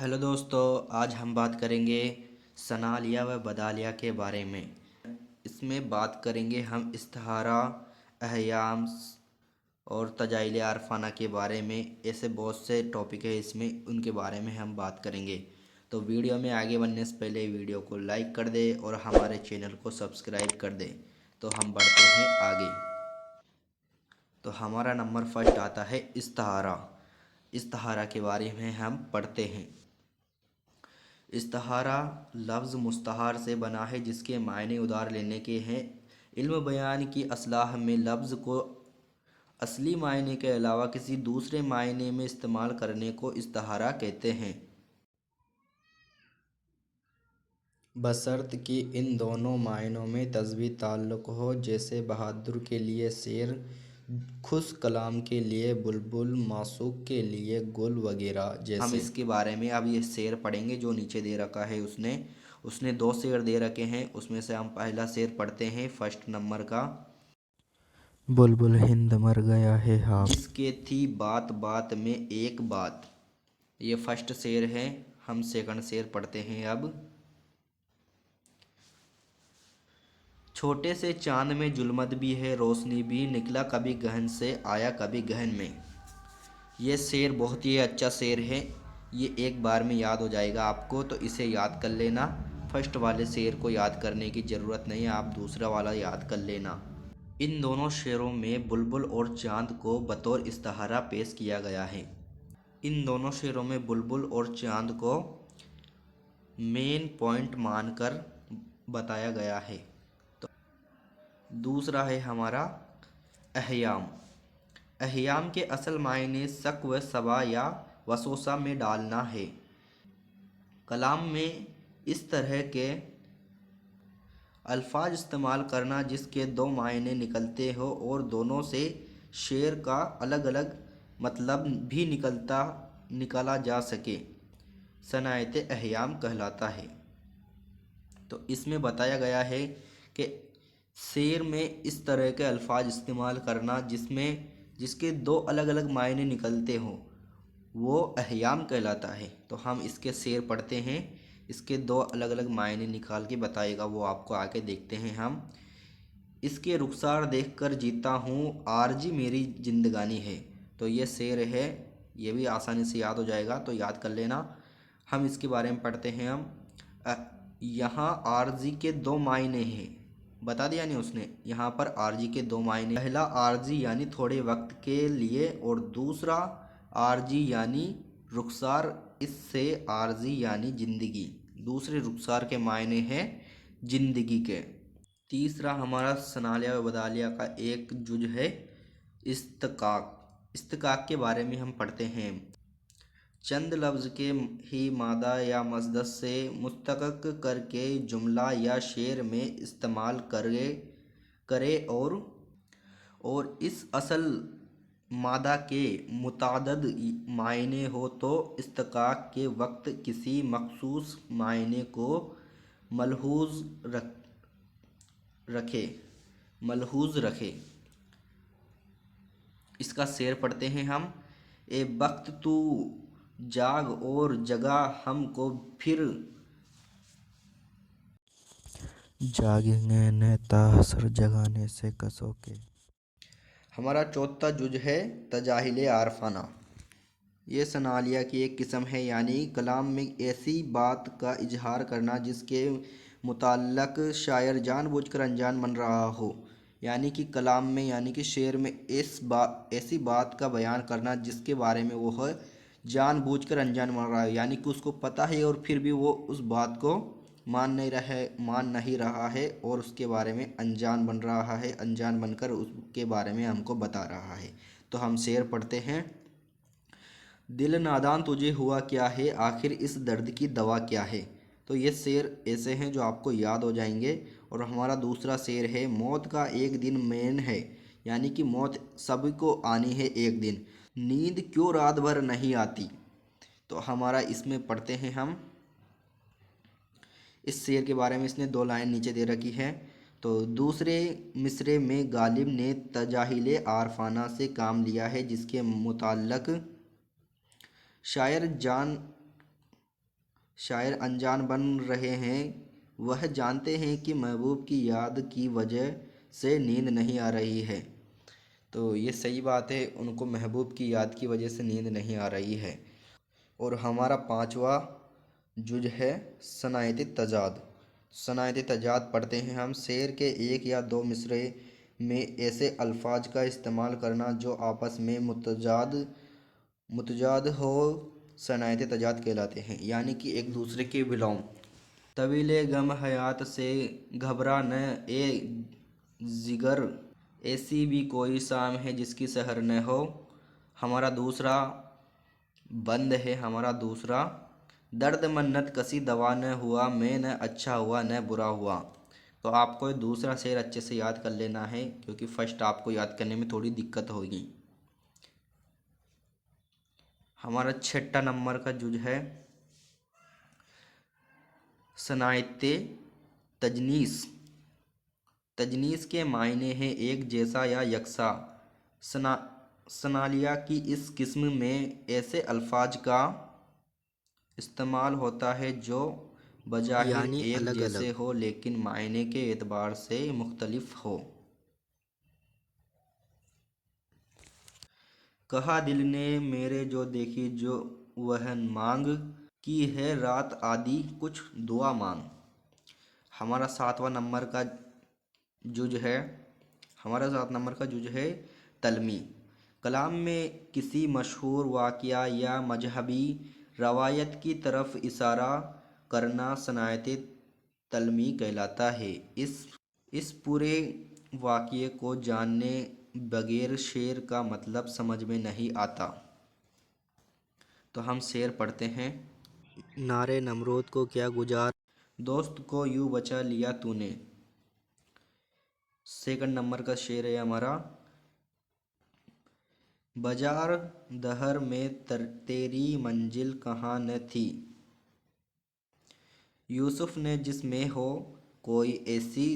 Hello दोस्तों, आज हम बात करेंगे सनालिया व बदालिया के बारे में। इसमें बात करेंगे हम इस्तिहारा, अहयाम्स और तजाइल अरफाना के बारे में। ऐसे बहुत से टॉपिक है इसमें, उनके बारे में हम बात करेंगे। तो वीडियो में आगे बढ़ने से पहले वीडियो को लाइक कर दे और हमारे चैनल को सब्सक्राइब कर दे। तो हम बढ़ते हैं आगे। तो हमारा नंबर फर्स्ट आता है इस्तिहारा। इस्तिहारा के बारे में हम पढ़ते हैं। इस्तिहारा लफ्ज़ मुस्तहार से बना है जिसके मायने उधार लेने के हैं। इल्म बयान की असलाह में लफ्ज़ को असली मायने के अलावा किसी दूसरे मायने में इस्तेमाल करने को इस्तिहारा कहते हैं, बशर्त कि इन दोनों मायनों में तस्बी ताल्लुक़ हो, जैसे बहादुर के लिए शेर, खुश कलाम के लिए बुलबुल, मासूक के लिए गुल वगैरह। जैसे हम इसके बारे में अब ये शेर पढ़ेंगे जो नीचे दे रखा है। उसने दो शेर दे रखे हैं, उसमें से हम पहला शेर पढ़ते हैं फर्स्ट नंबर का। बुलबुल हिंद मर गया है हाँ। जिसके थी बात बात में एक बात। ये फर्स्ट शेर है। हम सेकंड शेर पढ़ते हैं अब। छोटे से चांद में जुल्मत भी है, रोशनी भी, निकला कभी गहन से आया कभी गहन में। ये शेर बहुत ही अच्छा शेर है। ये एक बार में याद हो जाएगा आपको, तो इसे याद कर लेना। फर्स्ट वाले शेर को याद करने की ज़रूरत नहीं है, आप दूसरा वाला याद कर लेना। इन दोनों शेरों में बुलबुल और चांद को बतौर इस्तिहारा पेश किया गया है। इन दोनों शेरों में बुलबुल और चांद को मेन पॉइंट मानकर बताया गया है। तो दूसरा है हमारा अहयाम। अहयाम के असल मायने शक व सबा या वसवसा में डालना है। कलाम में इस तरह के अल्फाज इस्तेमाल करना जिसके दो मायने निकलते हो और दोनों से शेर का अलग अलग मतलब भी निकाला जा सके, सनायत अहयाम कहलाता है। तो इसमें बताया गया है कि शेर में इस तरह के अल्फाज इस्तेमाल करना जिसके दो अलग अलग मायने निकलते हों, वो अहयाम कहलाता है। तो हम इसके शेर पढ़ते हैं। इसके दो अलग अलग मायने निकाल के बताएगा, वो आपको आके देखते हैं हम। इसके रुखसार देखकर जीता हूँ, आरजी मेरी जिंदगानी है। तो ये शेर है, ये भी आसानी से याद हो जाएगा, तो याद कर लेना। हम इसके बारे में पढ़ते हैं हम। यहाँ आरजी के दो मायने हैं, बता दिया नहीं उसने। यहाँ पर आरजी के दो मायने, पहला आरजी यानी थोड़े वक्त के लिए और दूसरा आरजी यानी रुखसार। इससे आरजी यानी ज़िंदगी, दूसरे रुखसार के मायने हैं ज़िंदगी के। तीसरा हमारा सनालिया व बदालिया का एक जुज है इस्तिकाक। इस्तिकाक के बारे में हम पढ़ते हैं। चंद लफ्ज़ के ही मादा या मसदर से मुस्तक़ करके जुमला या शेर में इस्तेमाल करे और इस असल मादा के मुतादद मायने हो तो इस्तिकाक के वक्त किसी मखसूस मायने को मलहूज़ रखे। इसका शेर पढ़ते हैं हम। ए वक्त तू जाग और जगा हमको फिर, जागेंगे न ताहसर जगाने से कसो के। हमारा चौथा जुज है तजाहिल आरफाना। ये सनालिया की एक किस्म है, यानी कलाम में ऐसी बात का इजहार करना जिसके मुताल्लक शायर जानबूझकर अनजान बन रहा हो। यानी कि कलाम में, यानी कि शेर में ऐसी बात का बयान करना जिसके बारे में वो है जानबूझकर अनजान बन रहा है। यानी कि उसको पता है और फिर भी वो उस बात को मान नहीं रहा है और उसके बारे में अनजान बन रहा है, अनजान बनकर उसके बारे में हमको बता रहा है। तो हम शेर पढ़ते हैं। दिल नादान तुझे हुआ क्या है, आखिर इस दर्द की दवा क्या है। तो ये शेर ऐसे हैं जो आपको याद हो जाएंगे। और हमारा दूसरा शेर है मौत का एक दिन मेन है। यानी कि मौत सभी को आनी है एक दिन, नींद क्यों रात भर नहीं आती। तो हमारा इसमें पढ़ते हैं हम। इस शेर के बारे में इसने दो लाइन नीचे दे रखी है। तो दूसरे मिसरे में गालिब ने तजाहिल आरफाना से काम लिया है जिसके मुताल्लक शायर شاعر انجان بن رہے ہیں، وہ جانتے ہیں کہ محبوب کی یاد کی وجہ سے نیند نہیں آ رہی ہے۔ تو یہ صحیح بات ہے، ان کو محبوب کی یاد کی وجہ سے نیند نہیں آ رہی ہے۔ اور ہمارا 5واں جز ہے صنعت تضاد۔ صنعت تضاد پڑھتے ہیں ہم۔ شعر کے ایک یا دو مصرعے میں ایسے الفاظ کا استعمال کرنا جو آپس میں متضاد ہو صنعت تضاد کہلاتے ہیں، یعنی کہ ایک دوسرے کے بلوں۔ طویل غم حیات سے گھبرا نہ اے جگر، ایسی بھی کوئی شام ہے جس کی سحر نہ ہو۔ ہمارا دوسرا بند ہے، ہمارا دوسرا، درد منت کسی دوا نہ ہوا، میں نہ اچھا ہوا نہ برا ہوا۔ تو آپ کو دوسرا شعر اچھے سے یاد کر لینا ہے، کیونکہ فرسٹ آپ کو یاد کرنے میں تھوڑی دقت ہوگی۔ ہمارا 6 نمبر کا جز ہے صنعت تجنیس۔ تجنیس کے معنی ہیں ایک جیسا یا یکساں۔ صنعلیہ کی اس قسم میں ایسے الفاظ کا استعمال ہوتا ہے جو بظاہر یعنی ایک الگ جیسے الگ۔ ہو لیکن معنی کے اعتبار سے مختلف ہو۔ کہا دل نے میرے جو دیکھی جو وہ مانگ، کی ہے رات آدھی کچھ دعا مانگ۔ ہمارا 7واں نمبر کا جز ہے تلمی۔ کلام میں کسی مشہور واقعہ یا مذہبی روایت کی طرف اشارہ کرنا صنعت تلمی کہلاتا ہے۔ اس پورے واقعے کو جانے بغیر شعر کا مطلب سمجھ میں نہیں آتا۔ تو ہم شعر پڑھتے ہیں۔ نارے نمرود کو کیا گزار، دوست کو یوں بچا لیا تو نے۔ 2 نمبر کا شعر ہے ہمارا، بازار دہر میں تیری منزل کہاں نہ تھی، یوسف نے جس میں ہو کوئی ایسی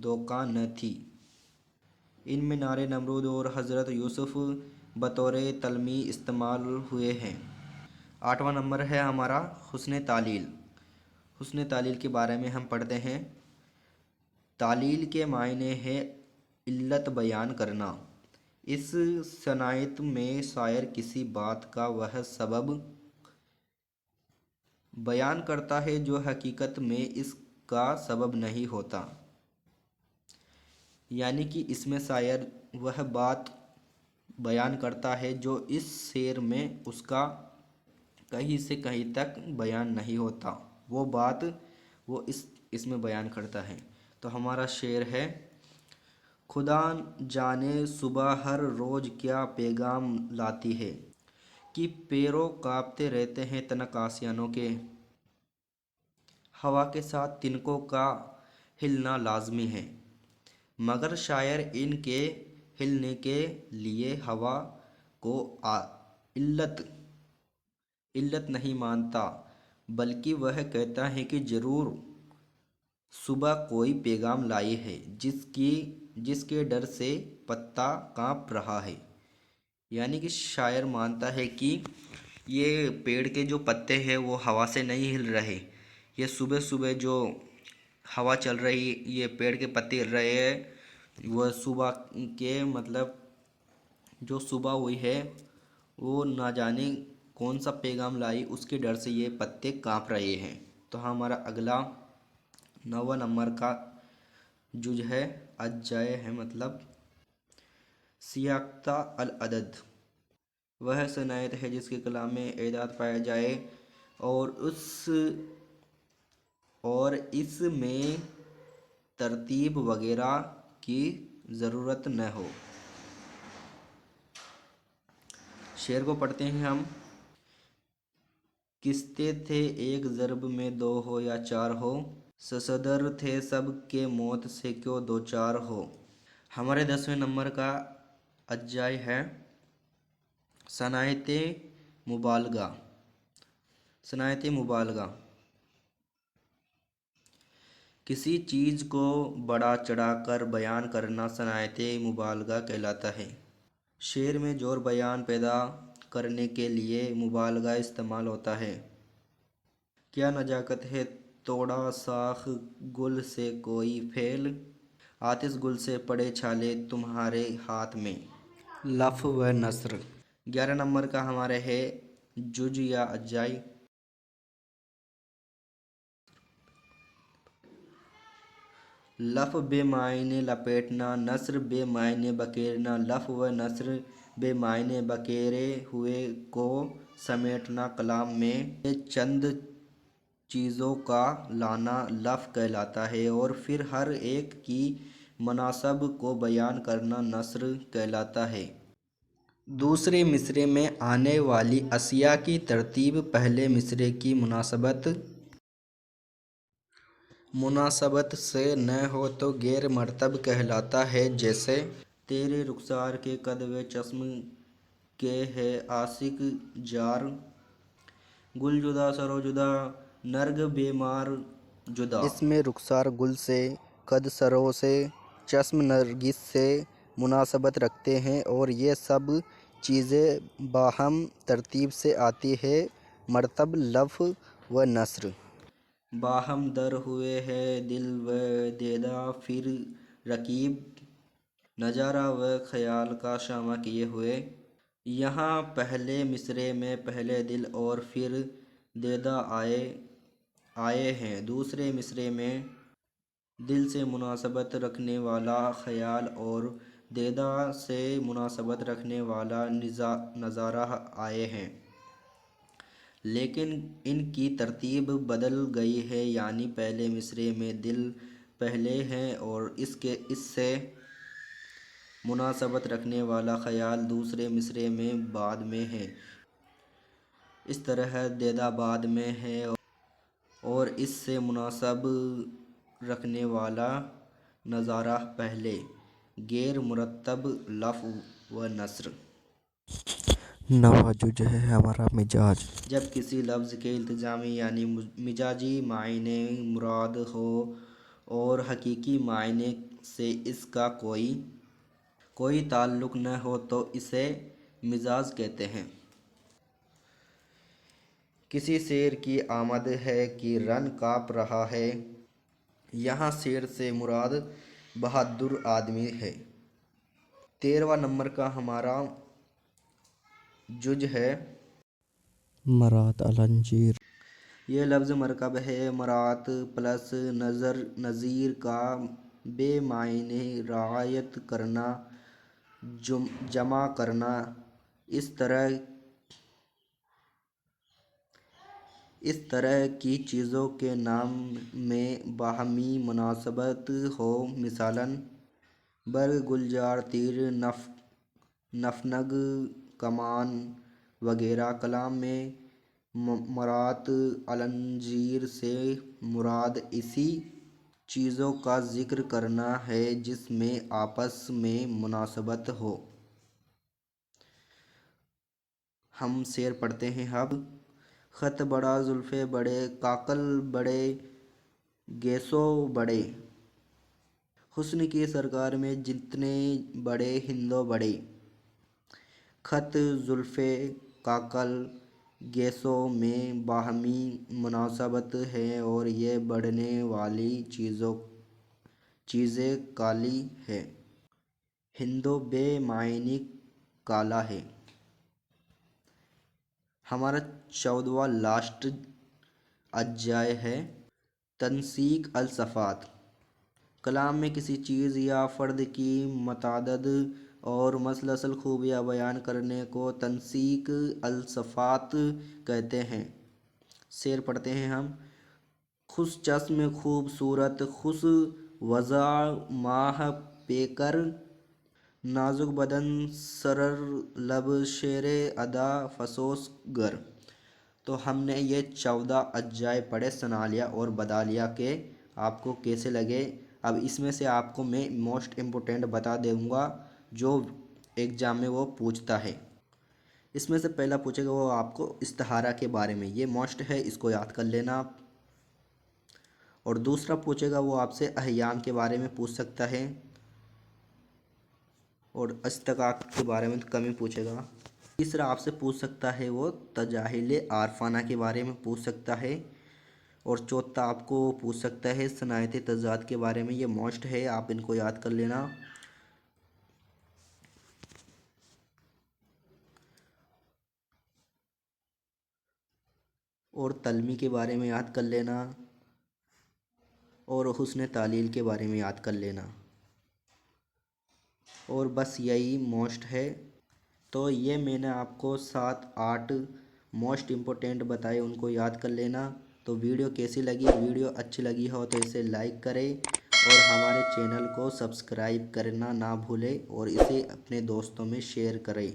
دکان نہ تھی۔ ان میں نعرے نمرود اور حضرت یوسف بطور تلمی استعمال ہوئے ہیں۔ 8واں نمبر ہے ہمارا حسن تعلیل۔ حسن تعلیل کے بارے میں ہم پڑھتے ہیں۔ تعلیل کے معنی ہے علت بیان کرنا۔ اس صنعت میں شاعر کسی بات کا وہ سبب بیان کرتا ہے جو حقیقت میں اس کا سبب نہیں ہوتا، یعنی کہ اس میں شاعر وہ بات بیان کرتا ہے جو اس شعر میں اس کا کہیں سے کہیں تک بیان نہیں ہوتا، وہ بات وہ اس میں بیان کرتا ہے۔ تو ہمارا شعر ہے، خدا جانے صبح ہر روز کیا پیغام لاتی ہے، کہ پیروں کانپتے رہتے ہیں تنک آشیانوں کے، ہوا کے ساتھ تنکوں کا ہلنا لازمی ہے، مگر شاعر ان کے ہلنے کے لیے ہوا کو علت نہیں مانتا، بلکہ وہ کہتا ہے کہ ضرور صبح کوئی پیغام لائی ہے جس کے ڈر سے پتا کانپ رہا ہے۔ یعنی کہ شاعر مانتا ہے کہ یہ پیڑ کے جو پتے ہیں وہ ہوا سے نہیں ہل رہے، یہ صبح صبح جو ہوا چل رہی، یہ پیڑ کے پتے ہل رہے ہیں، وہ صبح کے مطلب جو صبح ہوئی ہے وہ نہ جانے کون سا پیغام لائی، اس کے ڈر سے یہ پتے کانپ رہے ہیں۔ تو ہمارا اگلا 9واں نمبر کا جز ہے اجزائے ہے، مطلب سیاقتہ العدد۔ وہ صنعت ہے جس کے کلام میں اعداد پایا جائے اور اس میں ترتیب وغیرہ کی ضرورت نہ ہو۔ شعر کو پڑھتے ہیں ہم۔ قصے تھے ایک ضرب میں 2 ہو یا 4 ہو، صدر تھے سب کے موت سے کیوں دوچار ہو۔ ہمارے 10ویں نمبر کا اجزائے ہے صنعت مبالغہ۔ صنعت مبالغہ کسی چیز کو بڑھا چڑھا کر بیان کرنا صنعت مبالغہ کہلاتا ہے۔ شعر میں زور بیان پیدا کرنے کے لیے مبالغہ استعمال ہوتا ہے۔ क्या नजाकत है तोड़ा साख गुल से कोई फेल, आतिश गुल से पड़े छाले तुम्हारे हाथ में। लफ व नस्र। 11 नंबर का हमारे है जुज या अजाई। लफ बेमायने लपेटना, नस्र बेमायने बकेरना। लफ व नस्र बेमायने बकेरे हुए को समेटना। कलाम में ये चंद चीज़ों का लाना लफ कहलाता है और फिर हर एक की मुनासब को बयान करना नस्र कहलाता है। दूसरे मिसरे में आने वाली अशिया की तरतीब पहले मिसरे की मुनासबत से न हो तो गैर मरतब कहलाता है। जैसे तेरे रुखसार के कद व चश्म के है आशिक जार, गुल जुदा सरो जुदा, नर्ग बेमार जुदा। इसमें रुखसार गुल से, कद सरो से, चश्म नरगिस से मुनासबत रखते हैं और ये सब चीज़ें बाहम तरतीब से आती है। मरतब लफ व नस्र। बाहम दर हुए है दिल व देदा, फिर रकीब नज़ारा व ख़याल का शामा किए हुए। यहाँ पहले मिसरे में पहले दिल और फिर देदा आए हैं। दूसरे मिसरे में दिल से मुनासबत रखने वाला ख़याल और देदा से मुनासबत रखने वाला नज़ारा आए हैं, लेकिन इनकी तरतीब बदल गई है, यानी पहले मिसरे में दिल पहले हैं और इससे मुनासबत रखने वाला ख़याल दूसरे मिसरे में बाद में है। इस तरह देदा बाद में है और इससे मुनासब रखने वाला नज़ारा पहले। गैर मुरतब लफ व नस्र। नवाजुज है हमारा मिजाज। जब किसी लफ्ज़ के इल्तिज़ामी यानी मिजाजी मायने मुराद हो और हकीकी मायने से इसका कोई ताल्लुक़ न हो तो इसे मिजाज कहते हैं। किसी शेर की आमद है कि रन काँप रहा है, यहाँ शेर से मुराद बहादुर आदमी है। 13वां नंबर का हमारा जुज है मरात अलंजीर। ये लफ्ज़ मरकब है मरात प्लस नज़ीर का, बेमायने रियायत करना, जमा करना। इस तरह की चीज़ों के नाम में बाहमी मुनासबत हो। मिसालन बर्ग गुलजार तीर नफनग कमान वगैरह। कलाम में मरात अलंजीर से मुराद इसी चीज़ों का ज़िक्र करना है जिसमें आपस में मुनासबत हो। हम शेर पढ़ते हैं अब। ख़त बड़ा जुल्फ़े बड़े, काकल बड़े गेसो बड़े, हुस्न की सरकार में जितने बड़े हिंदो बड़े। ख़त जुल्फ़े काकल गेसो में बाहमी मुनासबत है और ये बढ़ने वाली चीज़ें काली है। हिंदो बेमायनी काला है। हमारा 14वां लास्ट अध्याय है तनसीक अल सफ़ात। कलाम में किसी चीज़ या फ़र्द की मतादद और मसलसल खूबियाँ बयान करने को तनसीक अल सफ़ात कहते हैं। शेर पढ़ते हैं हम। खुश चश्म खूबसूरत, खुश वज़ा माह पेकर, नाजुक बदन सरर लब शेर अदा फसोस गर। तो हमने ये 14 अध्याय पढ़े, सुना लिया और बता लिया कि आपको कैसे लगे। अब इसमें से आपको मैं मोस्ट इम्पोर्टेंट बता दूँगा जो एग्ज़ाम में वो पूछता है। इसमें से पहला पूछेगा वो आपको इस्तिहारा के बारे में, ये मोस्ट है, इसको याद कर लेना आप। और दूसरा पूछेगा वो आपसे अहयाम के बारे में पूछ सकता है और इस्तिक़ाक़ के बारे में तो कम ही पूछेगा। तीसरा आपसे पूछ सकता है वो तजाहिल आरफाना के बारे में पूछ सकता है। اور چوتھا آپ کو پوچھ سکتا ہے صنعت تضاد کے بارے میں، یہ موسٹ ہے، آپ ان کو یاد کر لینا۔ اور تلمی کے بارے میں یاد کر لینا، اور حسن تعلیل کے بارے میں یاد کر لینا، اور بس یہی موسٹ ہے۔ تو یہ میں نے آپ کو 7-8 موسٹ امپورٹینٹ بتائے، ان کو یاد کر لینا۔ تو ویڈیو کیسی لگی؟ ویڈیو اچھی لگی ہو تو اسے لائک کریں اور ہمارے چینل کو سبسکرائب کرنا نہ بھولیں، اور اسے اپنے دوستوں میں شیئر کریں۔